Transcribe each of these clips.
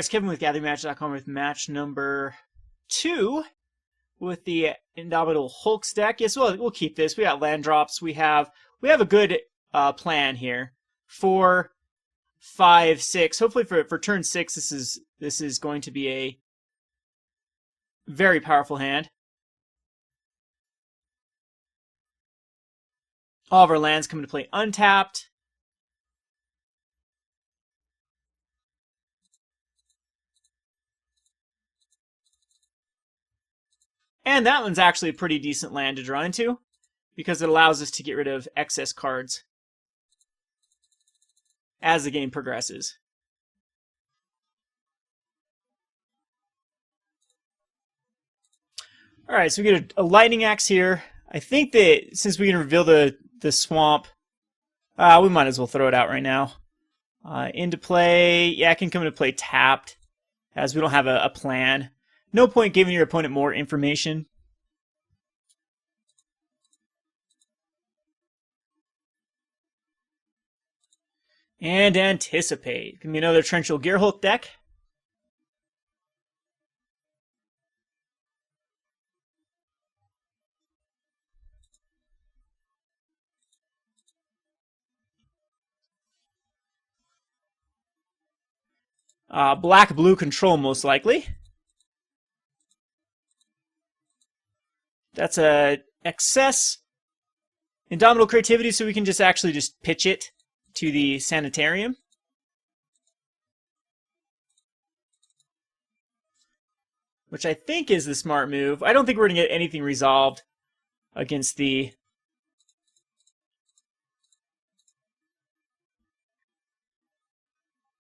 It's Kevin with GatheringMatch.com with match number 2 with the Indomitable Hulks deck. Yes, we'll keep this. We got land drops. We have a good plan here. 4, 5, 6. Hopefully for turn 6, this is going to be a very powerful hand. All of our lands come into play untapped. And that one's actually a pretty decent land to draw into, because it allows us to get rid of excess cards as the game progresses. Alright, so we get a Lightning Axe here. I think that since we can reveal the swamp, we might as well throw it out right now. Into play, yeah, it can come into play tapped, as we don't have a plan. No point giving your opponent more information. And anticipate. Can be another Tormenting Gearhulk deck. Black-blue control, most likely. That's a excess Indomitable Creativity, so we can just pitch it to the Sanitarium. Which I think is the smart move. I don't think we're going to get anything resolved against the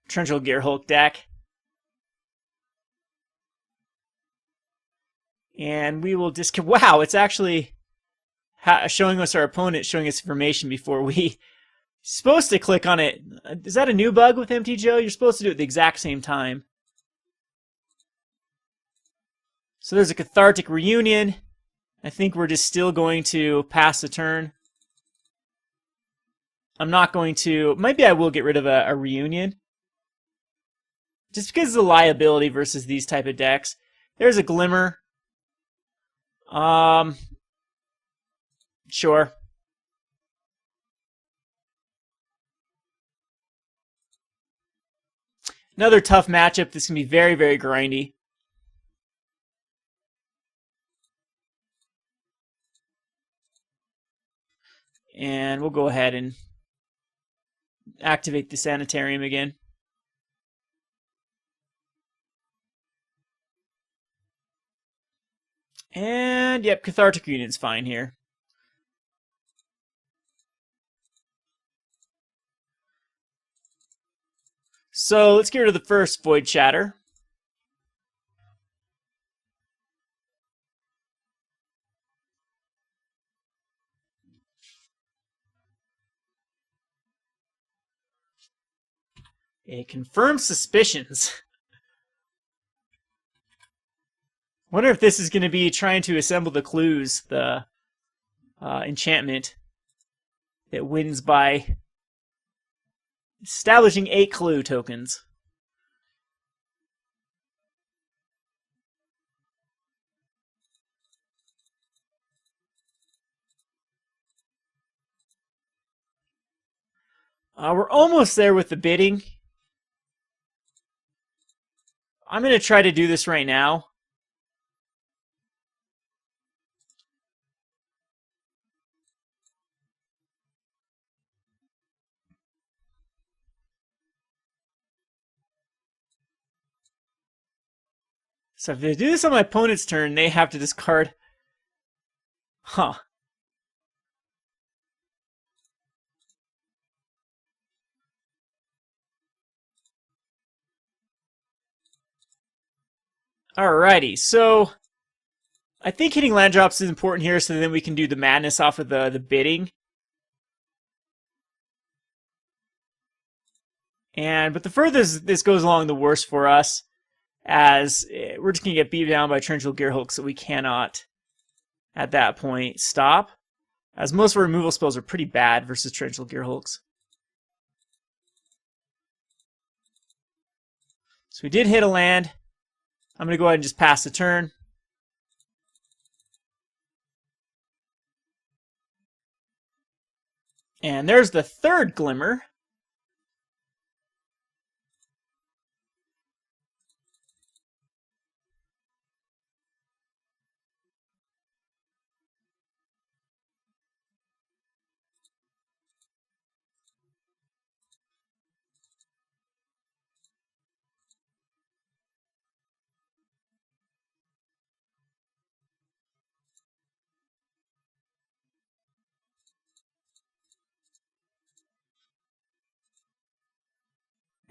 Tormenting Gearhulk deck. And we will just... Wow, it's actually showing us our opponent, showing us information before we... Supposed to click on it. Is that a new bug with MTG? You're supposed to do it at the exact same time. So there's a Cathartic Reunion. I think we're just still going to pass the turn. I'm not going to... Maybe I will get rid of a Reunion. Just because of the liability versus these type of decks. There's a Glimmer. Sure. Another tough matchup. This can be very, very grindy. And we'll go ahead and activate the Sanitarium again. And, yep, Cathartic Reunion's fine here. So let's get rid of the first Void Shatter. It confirms suspicions. Wonder if this is going to be trying to assemble the clues, the enchantment that wins by establishing 8 clue tokens. We're almost there with the bidding. I'm going to try to do this right now. So if they do this on my opponent's turn, they have to discard. Huh. Alrighty, so I think hitting land drops is important here, so then we can do the madness off of the bidding. But the further this goes along, the worse for us, as we're just going to get beat down by Tormenting Gearhulk, so we cannot, at that point, stop. As most of our removal spells are pretty bad versus Tormenting Gearhulks. So we did hit a land. I'm going to go ahead and just pass the turn. And there's the third Glimmer.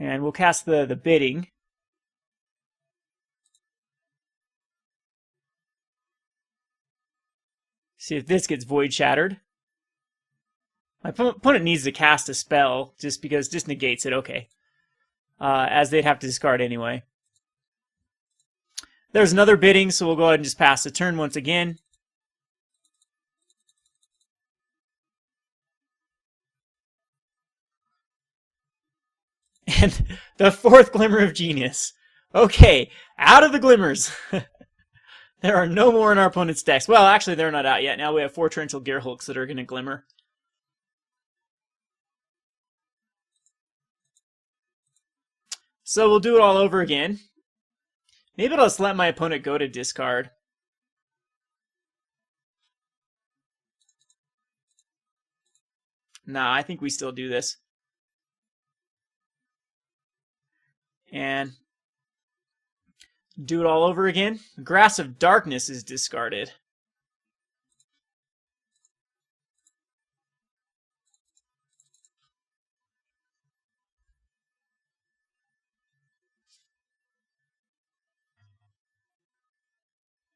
And we'll cast the Bidding. See if this gets Void Shattered. My opponent needs to cast a spell just because this negates it. Okay. As they'd have to discard anyway. There's another Bidding, so we'll go ahead and just pass the turn once again. And the fourth Glimmer of Genius. Okay, out of the Glimmers. There are no more in our opponent's decks. Well, actually, they're not out yet. Now we have 4 Torrential Gearhulks that are going to Glimmer. So we'll do it all over again. Maybe I'll just let my opponent go to discard. Nah, I think we still do this. And do it all over again. Grasp of Darkness is discarded.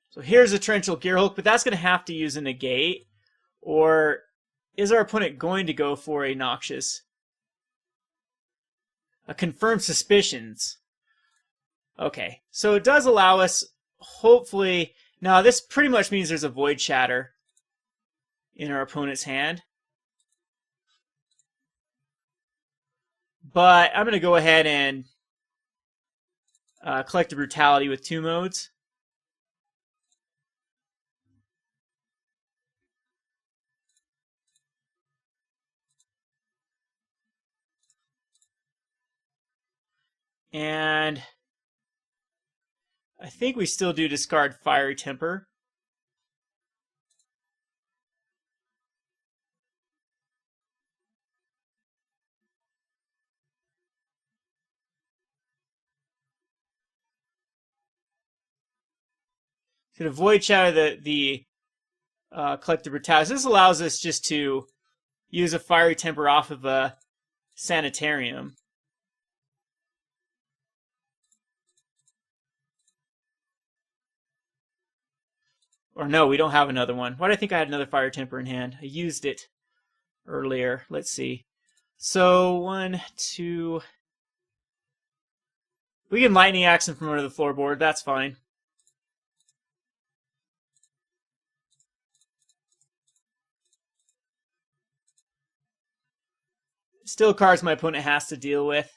So here's a Torrential Gearhulk, but that's going to have to use a negate. Or is our opponent going to go for a Noxious? A Confirmed Suspicions. Okay, so it does allow us, hopefully... Now, this pretty much means there's a Void Shatter in our opponent's hand. But I'm going to go ahead and Collective Brutality with 2 modes. And I think we still do discard Fiery Temper. To Void Shatter the Collective Brutality. This allows us just to use a Fiery Temper off of a Sanitarium. Or no, we don't have another one. Why do I think I had another Fire Temper in hand? I used it earlier. Let's see. So, 1, 2... We can Lightning Axe him from under the floorboard. That's fine. Still cards my opponent has to deal with.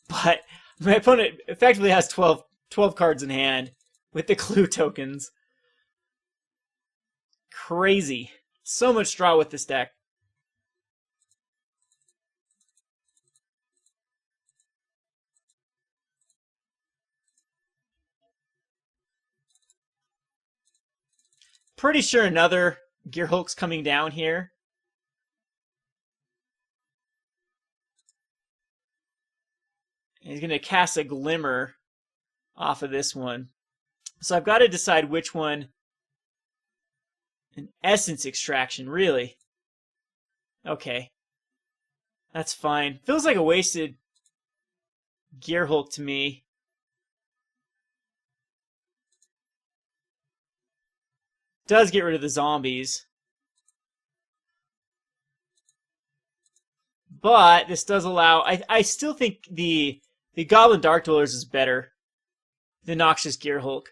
But my opponent effectively has 12 cards in hand with the clue tokens. Crazy. So much draw with this deck. Pretty sure another Gearhulk's coming down here. And he's going to cast a Glimmer off of this one. So I've got to decide which one. An Essence Extraction, really? Okay. That's fine. Feels like a wasted Gearhulk to me. Does get rid of the zombies. But this does allow... I still think the Goblin Dark-Dwellers is better than Noxious Gearhulk.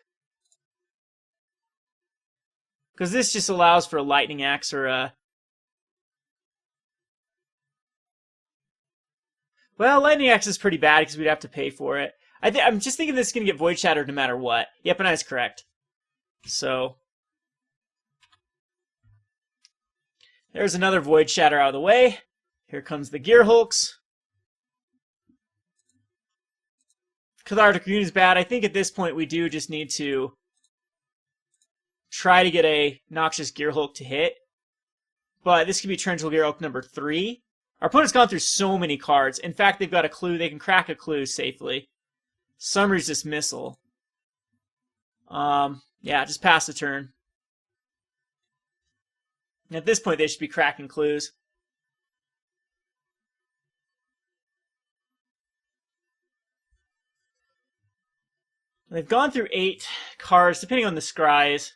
Because this just allows for a Lightning Axe or a... Well, Lightning Axe is pretty bad because we'd have to pay for it. I'm just thinking this is going to get Void Shattered no matter what. Yep, and that's correct. So... there's another Void Shatter out of the way. Here comes the Gearhulks. Cathartic Reunion is bad. I think at this point we do just need to try to get a Noxious Gearhulk to hit. But this could be Torrential Gearhulk number 3. Our opponent's gone through so many cards. In fact, they've got a clue. They can crack a clue safely. Summer's Dismissal. Yeah, just pass the turn. At this point, they should be cracking clues. They've gone through 8 cards, depending on the scries.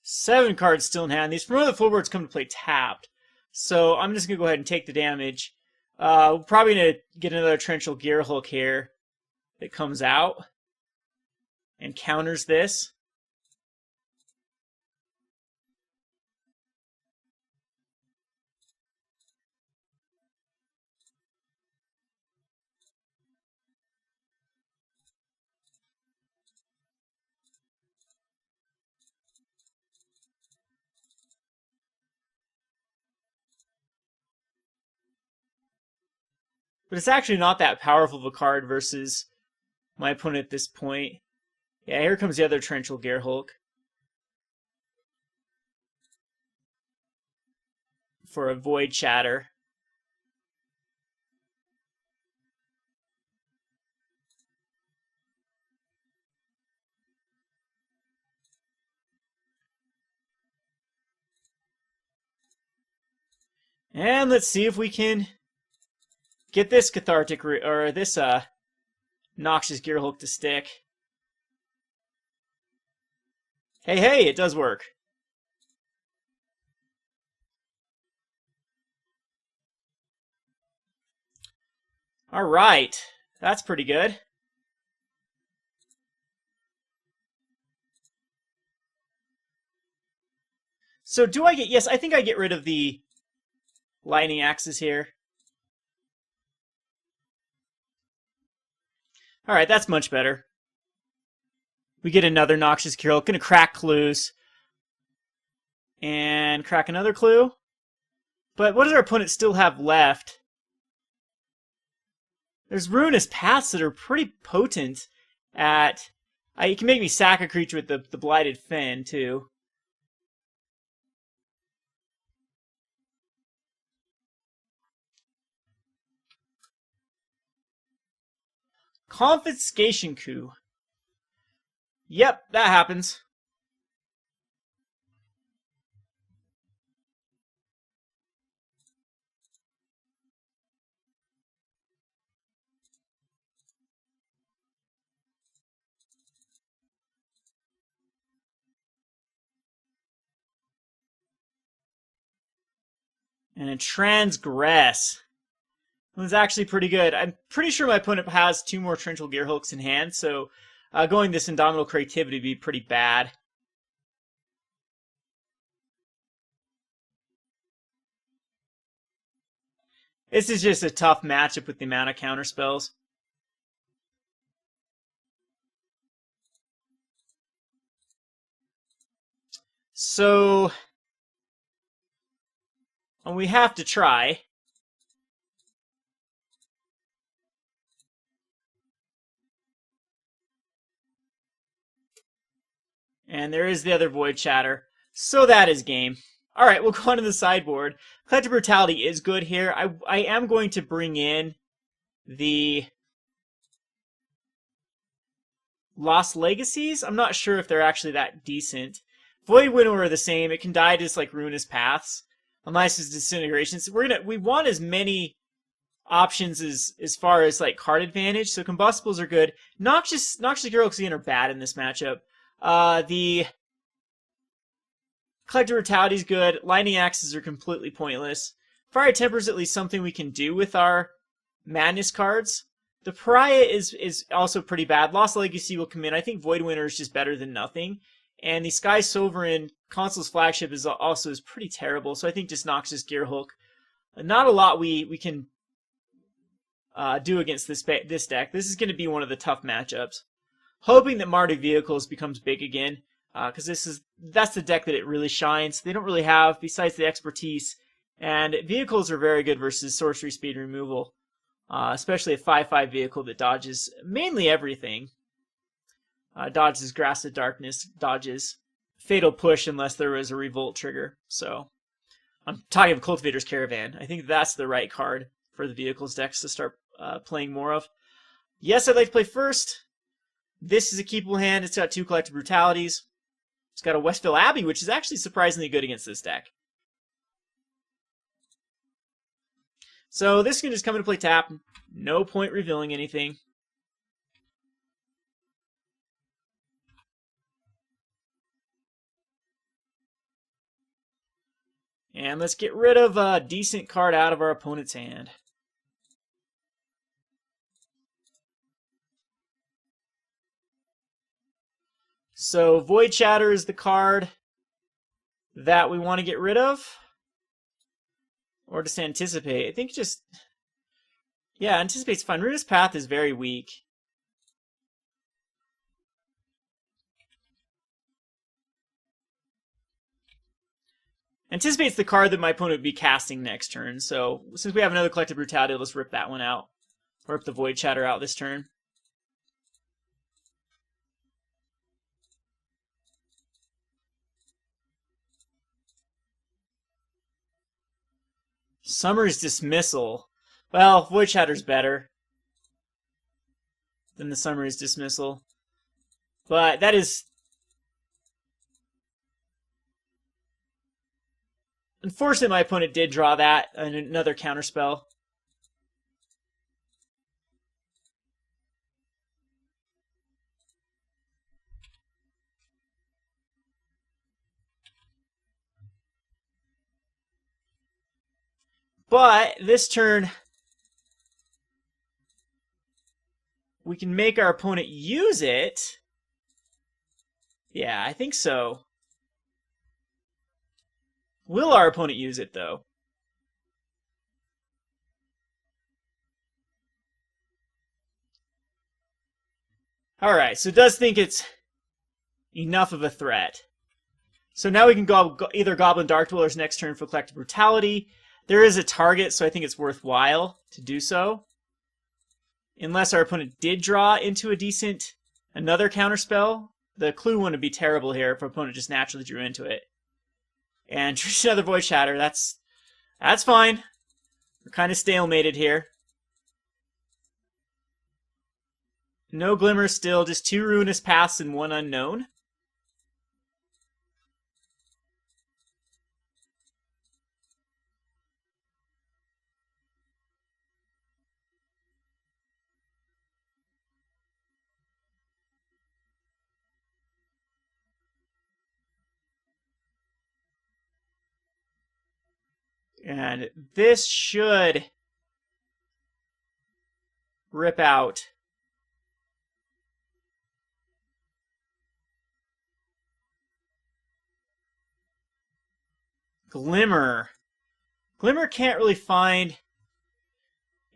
Seven cards still in hand. These from the Floorboards come to play tapped. So I'm just going to go ahead and take the damage. We're probably going to get another Torrential Gearhulk here that comes out and counters this. But it's actually not that powerful of a card versus my opponent at this point. Yeah, here comes the other Torrential Gearhulk. For a Void Shatter. And let's see if we can get this Cathartic, or this Noxious Gearhulk to stick. Hey, it does work. All right, that's pretty good. So do I get, yes, I think I get rid of the Lightning Axes here. All right, that's much better. We get another Noxious Gearhulk. Gonna crack clues. And crack another clue. But what does our opponent still have left? There's Ruinous Paths that are pretty potent at... you can make me sack a creature with the Blighted Fen, too. Confiscation Coup. Yep, that happens. And a Transgress. It was actually pretty good. I'm pretty sure my opponent has 2 more Torrential Gearhulks in hand, so going this Indomitable Creativity would be pretty bad. This is just a tough matchup with the amount of counterspells. So, we have to try. And there is the other Void Shatter. So that is game. Alright, we'll go on to the sideboard. Collective Brutality is good here. I am going to bring in the Lost Legacies. I'm not sure if they're actually that decent. Void Winnower are the same. It can die just like Ruinous Paths, unless it's Disintegrations. We want as many options as far as like card advantage. So combustibles are good. Noxious Gearhulk again are bad in this matchup. The Collective Brutality is good. Lightning Axes are completely pointless. Fire Temper is at least something we can do with our Madness cards. The Pariah is also pretty bad. Lost Legacy will come in. I think Void Winnower is just better than nothing. And the Skysovereign, Consul's Flagship, is pretty terrible. So I think just Noxious Gearhulk. Not a lot we can do against this deck. This is going to be one of the tough matchups. Hoping that Marduk Vehicles becomes big again, because that's the deck that it really shines. They don't really have, besides the expertise, and vehicles are very good versus sorcery speed removal, especially a 5/5 vehicle that dodges mainly everything. Dodges Grasp of Darkness, dodges Fatal Push unless there was a Revolt trigger. So I'm talking of Cultivator's Caravan. I think that's the right card for the vehicles decks to start playing more of. Yes, I'd like to play first. This is a keepable hand. It's got 2 Collective Brutalities. It's got a Westvale Abbey, which is actually surprisingly good against this deck. So this can just come into play tap. No point revealing anything. And let's get rid of a decent card out of our opponent's hand. So Void Shatter is the card that we want to get rid of. Or just Anticipate. I think just... yeah, Anticipate's fine. Ruinous Path is very weak. Anticipate's the card that my opponent would be casting next turn. So since we have another Collective Brutality, let's rip that one out. Or rip the Void Shatter out this turn. Summer's Dismissal. Well, Void Shatter's better than the Summer's Dismissal. But that is... unfortunately, my opponent did draw that, and another counterspell. But this turn, we can make our opponent use it. Yeah, I think so. Will our opponent use it, though? Alright, so it does think it's enough of a threat. So now we can go either Goblin Dark-Dwellers next turn for Collective Brutality. There is a target, so I think it's worthwhile to do so. Unless our opponent did draw into another counterspell. The clue one would be terrible here if our opponent just naturally drew into it. And another Void Shatter, that's fine. We're kind of stalemated here. No Glimmer still, just 2 Ruinous Paths and 1 Unknown. And this should rip out Glimmer. Glimmer can't really find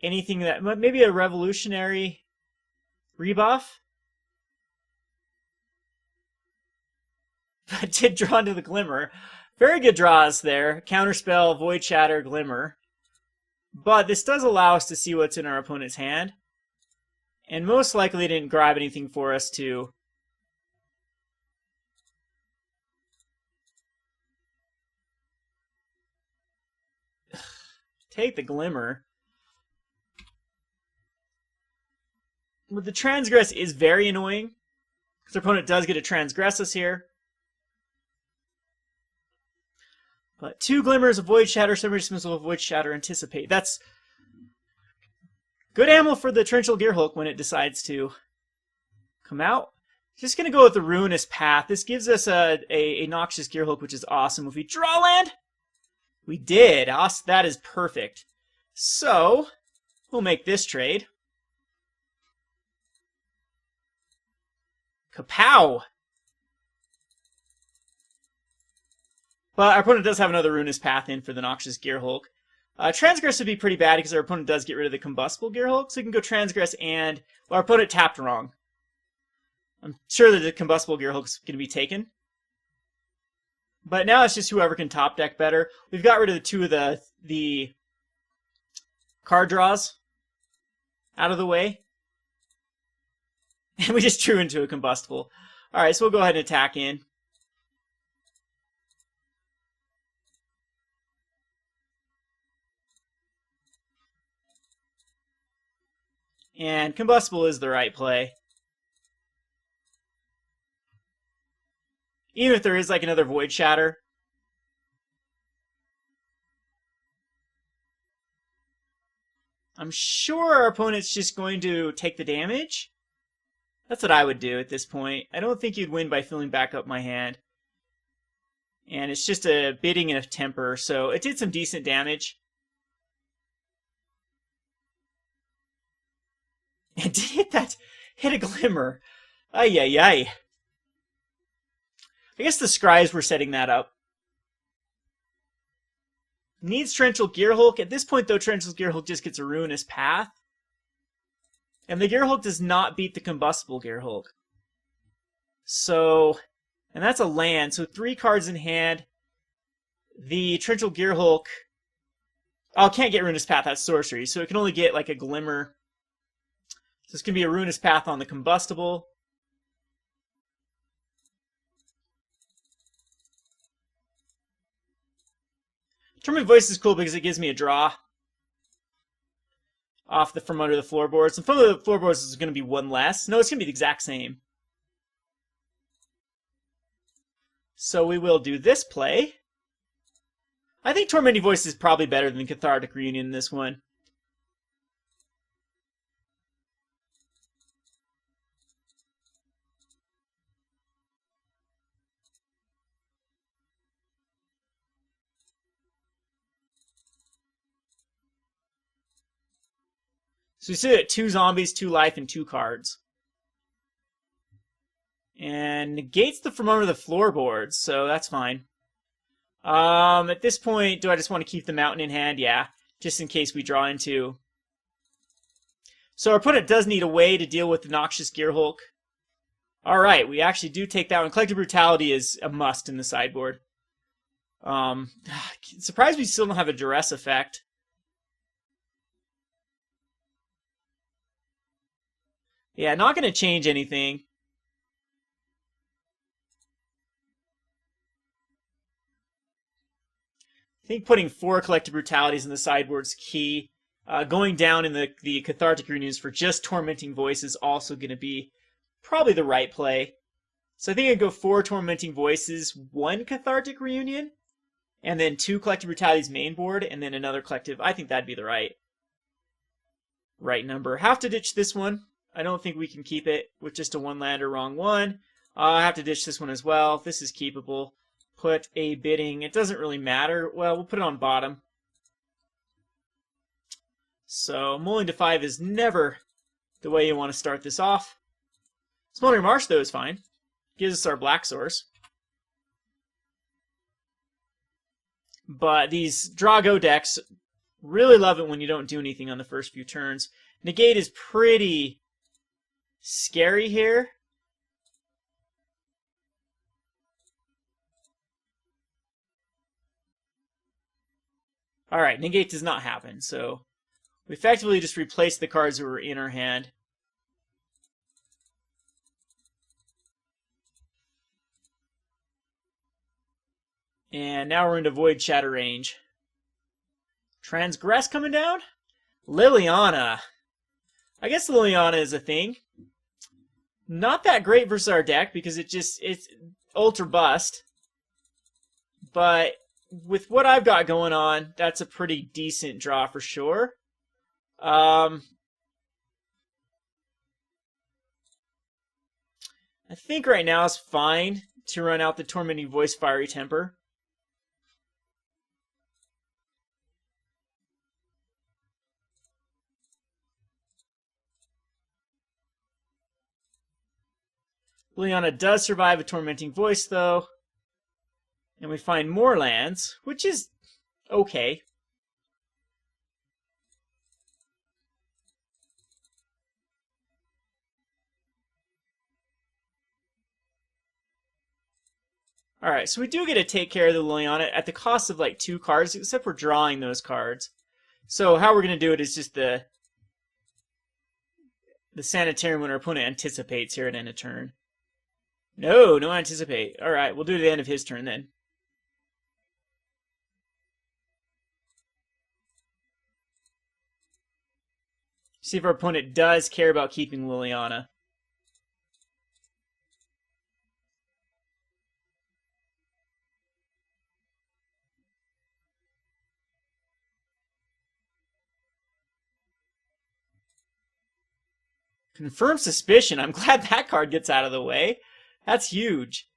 anything that... maybe a Revolutionary rebuff? But did draw into the Glimmer. Very good draws there. Counterspell, Void Shatter, Glimmer. But this does allow us to see what's in our opponent's hand. And most likely it didn't grab anything for us to... take the Glimmer. But the Transgress is very annoying. Because our opponent does get to transgress us here. But 2 Glimmers of Void Shatter, Summary Dismissal of Void Shatter, Anticipate. That's good ammo for the Torrential Gearhulk when it decides to come out. Just going to go with the Ruinous Path. This gives us a Noxious Gearhulk, which is awesome. If we draw land, we did. That is perfect. So, we'll make this trade. Kapow! But our opponent does have another Ruinous Path in for the Noxious Gearhulk. Transgress would be pretty bad because our opponent does get rid of the Combustible Gearhulk, so we can go Transgress and... Well, our opponent tapped wrong. I'm sure that the Combustible Gearhulk is going to be taken. But now it's just whoever can top deck better. We've got rid of 2 of the card draws out of the way. And we just drew into a Combustible. Alright, so we'll go ahead and attack in. And Combustible is the right play. Even if there is like another Void Shatter. I'm sure our opponent's just going to take the damage. That's what I would do at this point. I don't think you'd win by filling back up my hand. And it's just a bidding and a temper, so it did some decent damage. And did hit a Glimmer. Ay, ay, ay. I guess the Scries were setting that up. Needs Torrential Gearhulk. At this point, though, Torrential Gearhulk just gets a Ruinous Path. And the Gearhulk does not beat the Combustible Gearhulk. So, and that's a land. So 3 cards in hand. The Torrential Gearhulk... Oh, it can't get Ruinous Path, that's sorcery. So it can only get like a Glimmer. So it's going to be a Ruinous Path on the Combustible. Tormenting Voice is cool because it gives me a draw off from under the floorboards. And from under the floorboards is going to be 1 less. No, it's going to be the exact same. So we will do this play. I think Tormenting Voice is probably better than Cathartic Reunion in this one. So we sit at 2 zombies, 2 life, and 2 cards. And negates the from under the floorboards, so that's fine. At this point, do I just want to keep the mountain in hand? Yeah, just in case we draw into. So our opponent does need a way to deal with the Noxious Gearhulk. Alright, we actually do take that one. Collective Brutality is a must in the sideboard. Surprised we still don't have a duress effect. Yeah, not going to change anything. I think putting 4 Collective Brutalities in the sideboard is key. Going down in the Cathartic Reunions for just Tormenting Voice is also going to be probably the right play. So I think I'd go 4 Tormenting Voices, 1 Cathartic Reunion, and then 2 Collective Brutalities main board, and then another Collective. I think that'd be the right number. Have to ditch this one. I don't think we can keep it with just a 1-lander, wrong one. I have to ditch this one as well. This is keepable. Put a bidding. It doesn't really matter. Well, we'll put it on bottom. So, mulling to 5 is never the way you want to start this off. Smoldering Marsh, though, is fine. Gives us our black source. But these draw-go decks really love it when you don't do anything on the first few turns. Negate is pretty scary here. Alright, negate does not happen, so we effectively just replace the cards that were in our hand. And now we're into Void Shatter range. Transgress coming down? Liliana. I guess Liliana is a thing. Not that great versus our deck because it's ultra bust. But with what I've got going on, that's a pretty decent draw for sure. I think right now is fine to run out the Tormenting Voice Fiery Temper. Liliana does survive a Tormenting Voice, though. And we find more lands, which is okay. Alright, so we do get to take care of the Liliana at the cost of like 2 cards, except we're drawing those cards. So how we're going to do it is just the Sanitarium when our opponent anticipates here at end of turn. No anticipate. Alright, we'll do it at the end of his turn then. See if our opponent does care about keeping Liliana. Confirmed Suspicion. I'm glad that card gets out of the way. That's huge.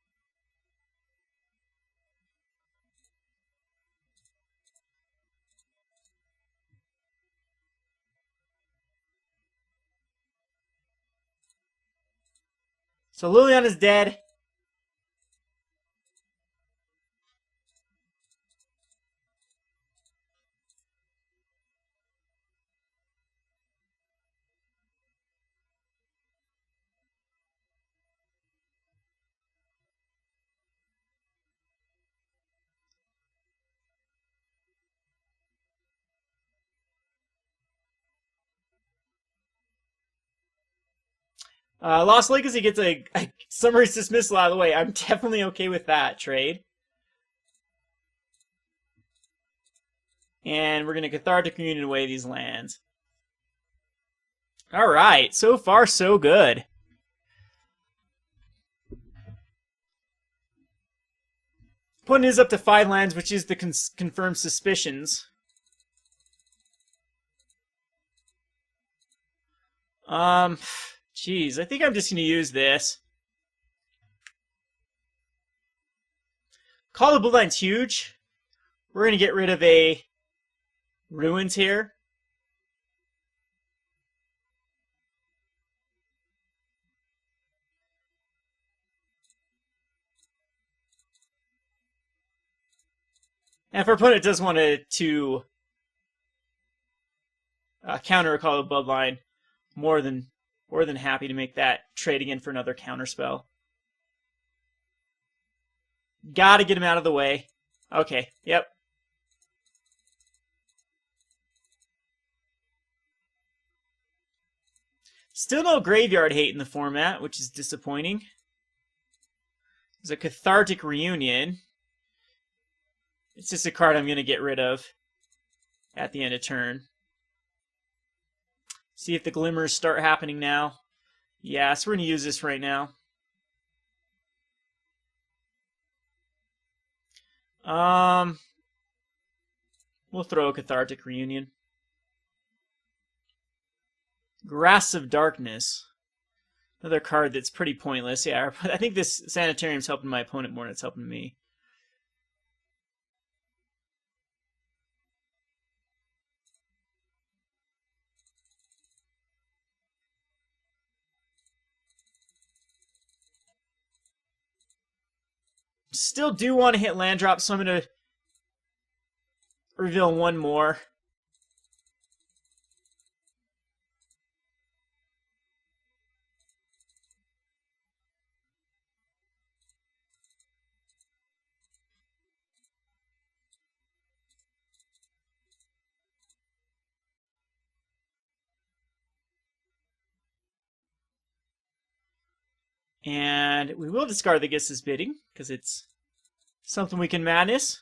So Liliana's dead. Lost Legacy gets a summary dismissal out of the way. I'm definitely okay with that trade. And we're going to Cathartic Reunion away these lands. Alright, so far so good. Opponent is up to 5 lands, which is the confirmed suspicions. Jeez, I think I'm just going to use this. Call the Bloodline's huge. We're going to get rid of a Ruins here. And if our opponent does want to counter a Call the Bloodline, more than happy to make that trade again for another counterspell. Gotta get him out of the way. Okay, yep. Still no graveyard hate in the format, which is disappointing. There's a Cathartic Reunion. It's just a card I'm going to get rid of at the end of turn. See if the glimmers start happening now. Yeah, so we're going to use this right now. We'll throw a Cathartic Reunion. Grasp of Darkness. Another card that's pretty pointless. Yeah, I think this Sanitarium's helping my opponent more than it's helping me. Still do want to hit land drop, so I'm going to reveal one more. And we will discard the Gisa's Bidding, because it's something we can madness.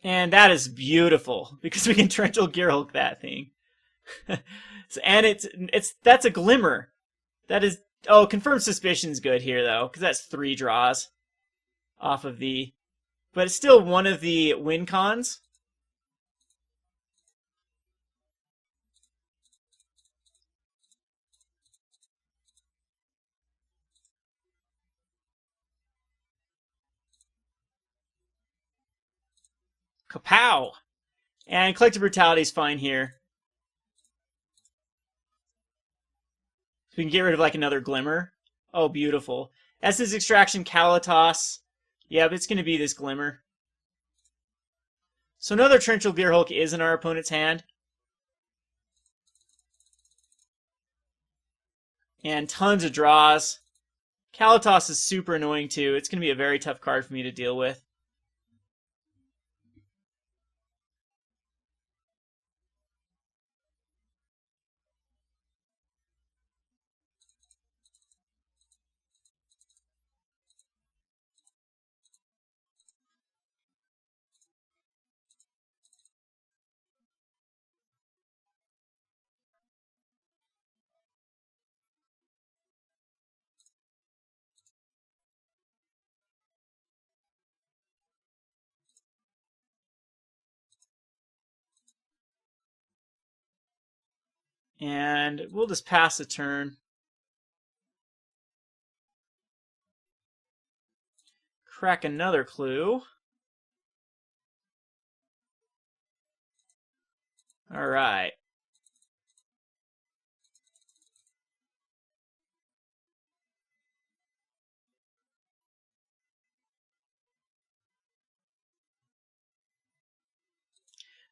And that is beautiful, because we can Torrential Gearhulk that thing. And that's a Glimmer. That is... Oh, Confirmed Suspicion's good here, though, because that's 3 draws off of the... But it's still one of the win cons. Kapow! And Collective Brutality is fine here. So we can get rid of like another Glimmer. Oh, beautiful. Essence Extraction, Kalatos. Yeah, but it's going to be this Glimmer. So another Torrential Gearhulk is in our opponent's hand. And tons of draws. Kalatos is super annoying too. It's going to be a very tough card for me to deal with. And we'll just pass a turn. Crack another clue. All right.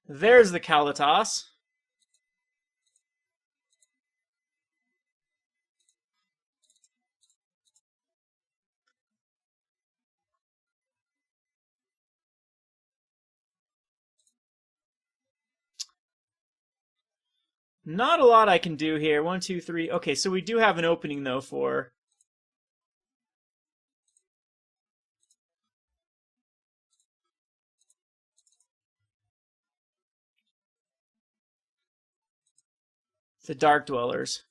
There's the Kalatos. Not a lot I can do here. 1, 2, 3. Okay, so we do have an opening, though, for... the Dark-Dwellers.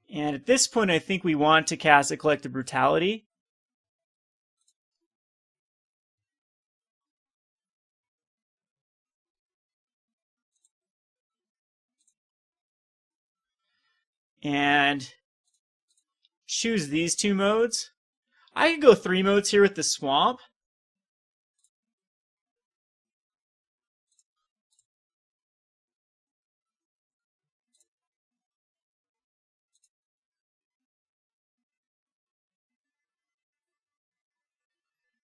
And at this point, I think we want to cast a Collective Brutality. And choose these 2 modes. I could go 3 modes here with the Swamp.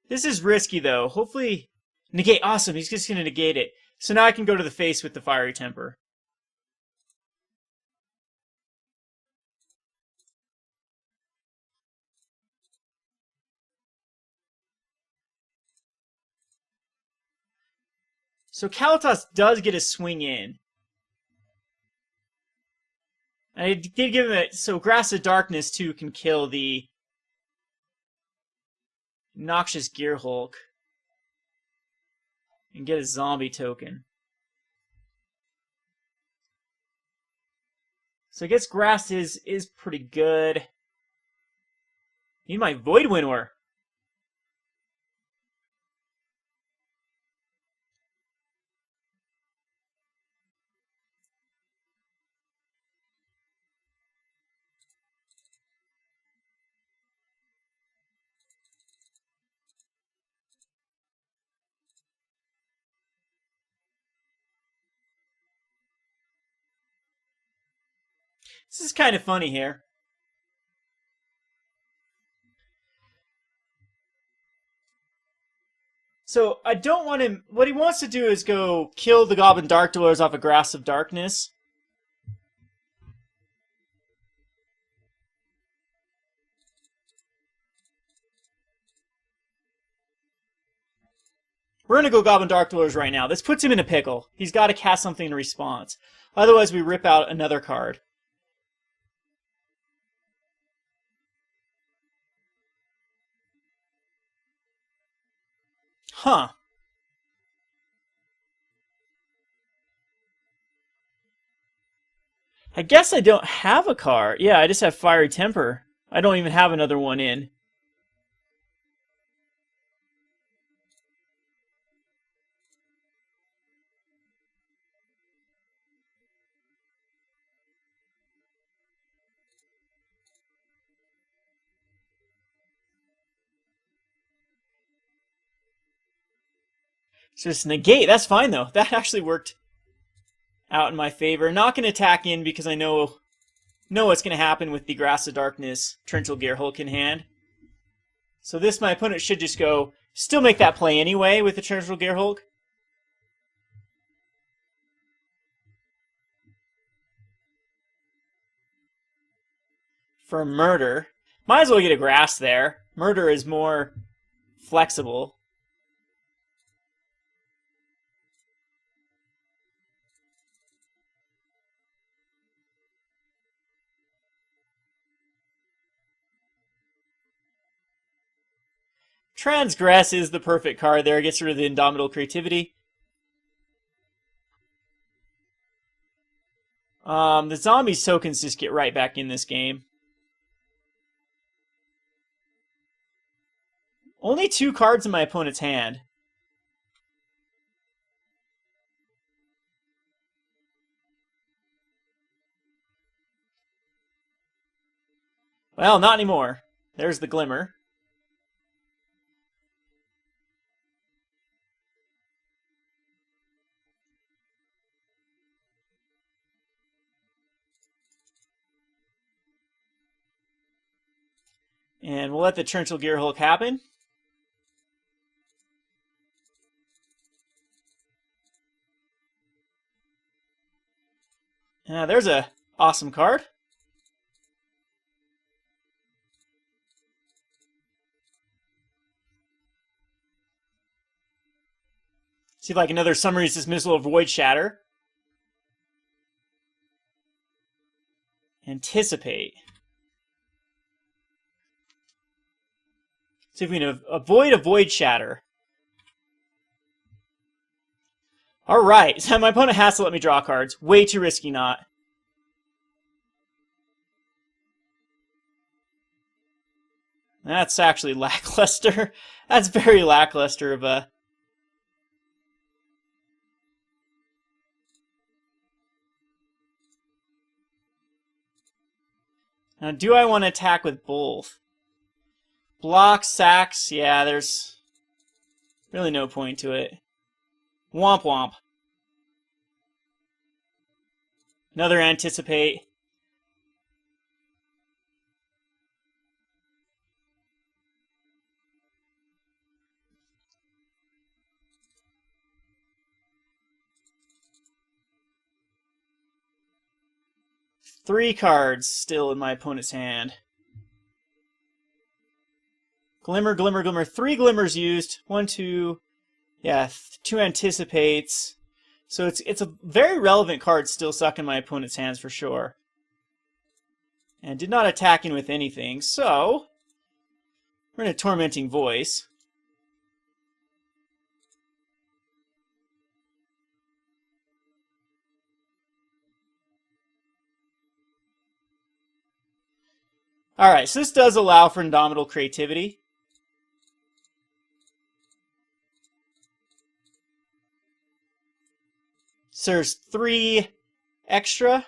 This is risky, though. Hopefully... Negate. Awesome. He's just going to negate it. So now I can go to the face with the Fiery Temper. So Kalatos does get a swing in. I did give him a... So Grasp of Darkness, too, can kill the Noxious Gearhulk. And get a zombie token. So I guess Grasp is pretty good. Need my Void Winnower. This is kind of funny here. So I don't want him... What he wants to do is go kill the Goblin Dark-Dwellers off of Grasp of Darkness. We're going to go Goblin Dark-Dwellers right now. This puts him in a pickle. He's got to cast something in response. Otherwise, we rip out another card. Huh. I guess I don't have a card. Yeah, I just have Fiery Temper. I don't even have another one in. Just negate. That's fine, though. That actually worked out in my favor. Not going to attack in because I know what's going to happen with the Grass of Darkness Torrential Gearhulk in hand. So this, my opponent should just go, still make that play anyway with the Torrential Gearhulk. For Murder. Might as well get a Grass there. Murder is more flexible. Transgress is the perfect card there. It gets rid of the Indomitable Creativity. The Zombies tokens just get right back in this game. Only 2 cards in my opponent's hand. Well, not anymore. There's the Glimmer. And we'll let the Torrential Gearhulk happen. There's a awesome card. See if like another Summary's Dismissal of Void Shatter. Anticipate. See if we can avoid a Void Shatter. Alright, so my opponent has to let me draw cards. Way too risky not. That's actually lackluster. That's very lackluster of a... Now, do I want to attack with both? Block, sacks, yeah, there's really no point to it. Womp womp. Another Anticipate. Three cards still in my opponent's hand. Glimmer, Glimmer, Glimmer. 3 Glimmers used. 1, 2... Yeah, 2 Anticipates. So it's a very relevant card still stuck in my opponent's hands for sure. And did not attack in with anything, so... We're going to Tormenting Voice. Alright, so this does allow for Indomitable Creativity. So there's 3 extra.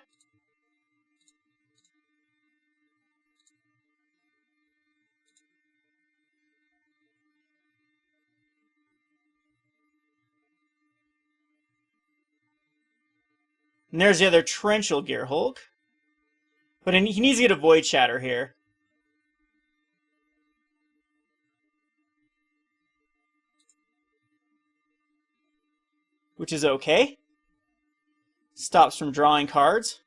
And there's the other Torrential Gearhulk. But he needs to get a Void Shatter here. Which is okay. Stops from drawing cards.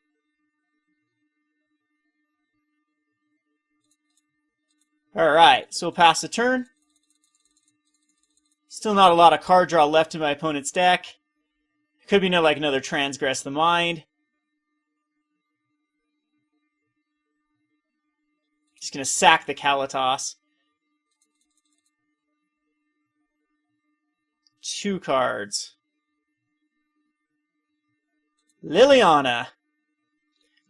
Alright, so we'll pass the turn. Still not a lot of card draw left in my opponent's deck. Could be like another Transgress the Mind. Just going to sack the Kalatos. 2 cards. Liliana.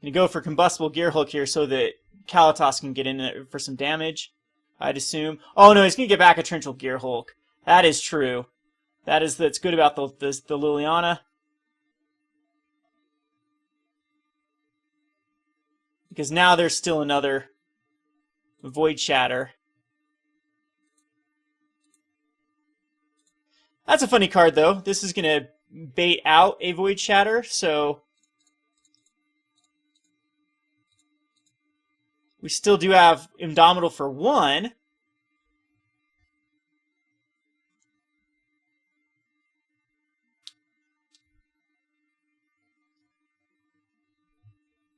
Going to go for Combustible Gearhulk here so that Kalatos can get in there for some damage, I'd assume. Oh no, he's going to get back a Torrential Gearhulk. That is true. That's good about the Liliana. Because now there's still another Void Shatter. That's a funny card, though. This is going to bait out a Void Shatter, so we still do have Indomitable for 1.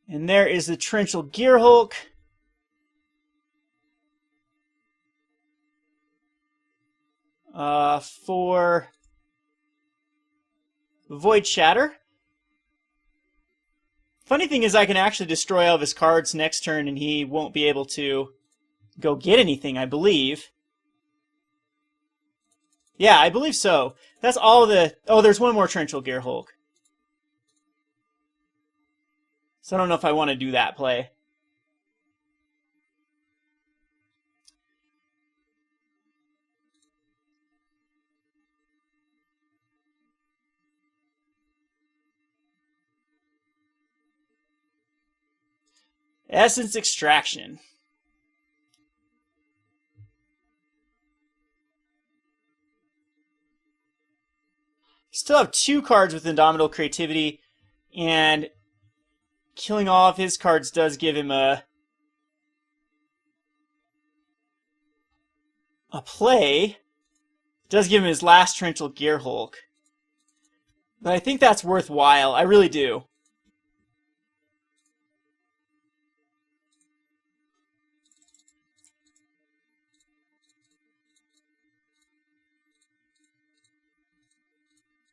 And there is the Torrential Gearhulk. For Void Shatter. Funny thing is I can actually destroy all of his cards next turn and he won't be able to go get anything, I believe. Yeah, I believe so. That's all the... Oh, there's one more Torrential Gearhulk. So I don't know if I want to do that play. Essence Extraction. Still have 2 cards with Indomitable Creativity, and killing all of his cards does give him a play. Does give him his last Torrential Gearhulk. But I think that's worthwhile. I really do.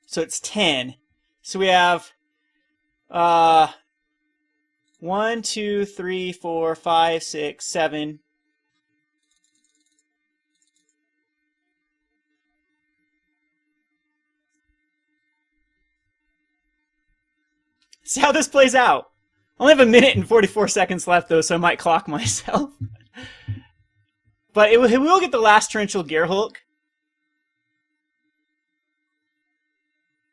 So it's 10. So we have 1, 2, 3, 4, 5, 6, 7. See how this plays out. I only have 1 minute and 44 seconds left, though, so I might clock myself. But we will get the last Torrential Gearhulk.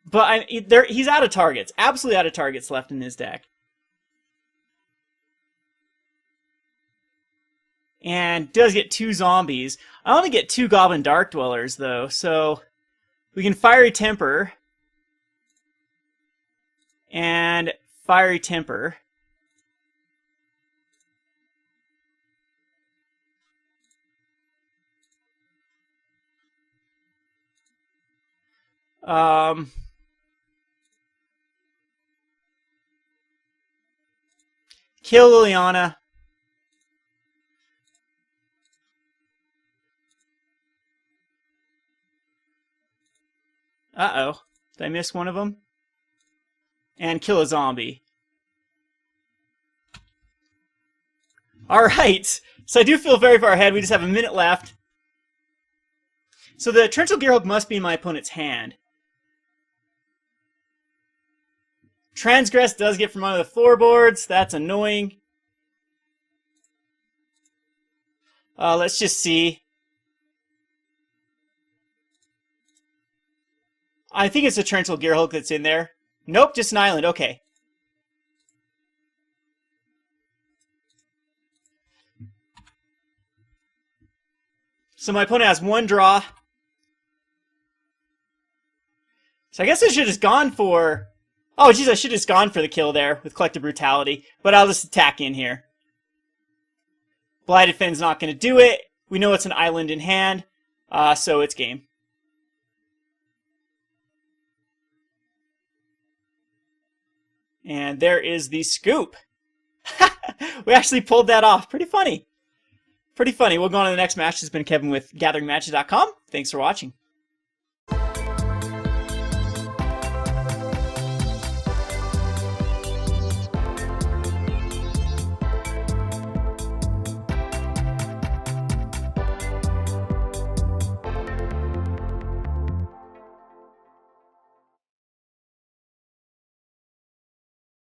But he's out of targets. Absolutely out of targets left in his deck. And does get 2 zombies. I only get 2 Goblin Dark-Dwellers, though. So we can Fiery Temper. And Fiery Temper. Kill Liliana. Uh-oh. Did I miss one of them? And kill a zombie. Alright. So I do feel very far ahead. We just have 1 minute left. So the Torrential Gearhulk must be in my opponent's hand. Transgress does get from under the floorboards. That's annoying. Let's just see. I think it's a Torrential Gearhulk that's in there. Nope, just an island. Okay. So my opponent has 1 draw. So I guess I should have just gone for... Oh, geez, I should have just gone for the kill there with Collective Brutality. But I'll just attack in here. Blighted Finn's not going to do it. We know it's an island in hand. So it's game. And there is the scoop. We actually pulled that off. Pretty funny. Pretty funny. We'll go on to the next match. This has been Kevin with GatheringMatches.com. Thanks for watching.